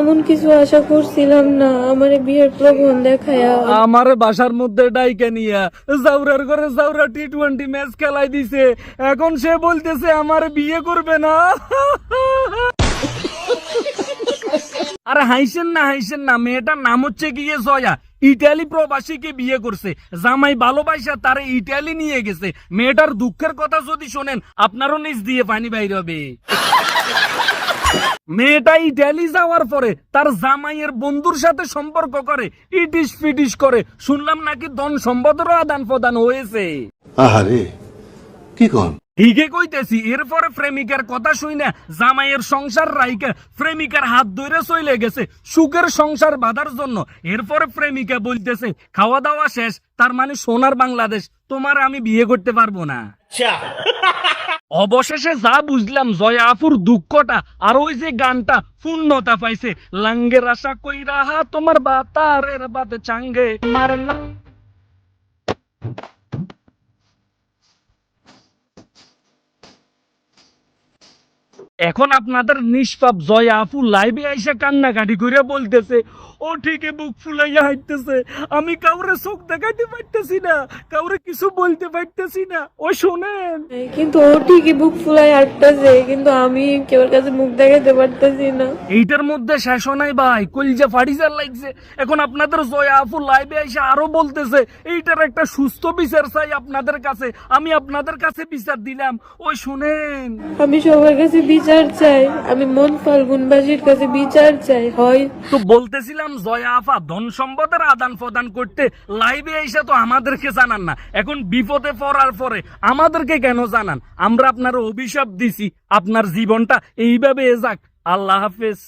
এমন কিছু আশা করছিলাম না, আমার বিয়ের প্রবণ দেখায়া আমার বাসার মধ্যে ডাইকে নিয়া জাউরার ঘরে জাউরা টি-20 ম্যাচ খেলাই দিছে, এখন সে বলতেছে আমার বিয়ে করবে না। আরে হাইছেন না, মেয়েটার নাম হচ্ছে গিয়ে জয়া, ইটালি প্রবাসীকে বিয়ে করছে, জামাই ভালোবাসা তারে ইটালি নিয়ে গেছে। মেয়েটার দুঃখের কথা যদি শোনেন আপনারও নিজ দিয়ে পানি বাইর হবে। মেয়েটা ইটালি যাওয়ার পরে তার জামাইয়ের বন্ধুর সাথে সম্পর্ক করে, ইটিস পিটিস করে, শুনলাম নাকি ধন সম্পদেরও আদান প্রদান হয়েছে। আহারে কি কোন? ঠিকই কইতেছি। এরপরে প্রেমিকার কথা শুনে জামাইয়ের সংসার রাইকে প্রেমিকার হাত ধরে চলে গেছে সুখের সংসার বাঁধার জন্য। এরপরে প্রেমিকা বলতেছে খাওয়া দাওয়া শেষ, তার মানে সোনার বাংলাদেশ, তোমার আমি বিয়ে করতে পারবো না। অবশেষে যা বুঝলাম জয়া আপুর দুঃখটা আর ওই যে গানটা পূর্ণতা পাইছে। লাঙ্গের আশা কইরা তোমার বাতারের বাতে চাঙ্গে মারলাম। এখন আপনাদের নিষ্পাপ জয়া আপু লাইভে আইসা কান্নাকাটি করে বলতেছে ও ঠিকই বুক ফুলাইয়া হাঁটতেছে, আমি কাউরে চোখ দেখাইতে পারতেছি না, কাউরে কিছু বলতে পারতেছি না। ও শোনেন, কিন্তু ও ঠিকই বুক ফুলাই আটটাছে, কিন্তু আমি কেউর কাছে মুখ দেখাতে পারতেছি না। এইটার মধ্যে শেষ নাই ভাই, কলিজা ফাটিজার লাগছে। এখন আপনাদের জয়া আপু লাইভে আইসা আরো বলতেছে এইটার একটা সুস্থ বিচার চাই আপনাদের কাছে, আমি আপনাদের কাছে বিচার দিলাম। ওই শুনেন, আমি সবার কাছে বিচার চাই, আমি মন ফাল্গুনবাসীর কাছে বিচার চাই। হয় তো বলতেছিলাম জয়া আপা ধন সম্পদের আদান প্রদান করতে লাইভে এসে তো আমাদেরকে জানান না, এখন বিপদে পড়ার পরে আমাদেরকে কেন জানান? আমরা আপনার অভিশাপ দিছি, আপনার জীবনটা এইভাবে যাক। আল্লাহ হাফেজ।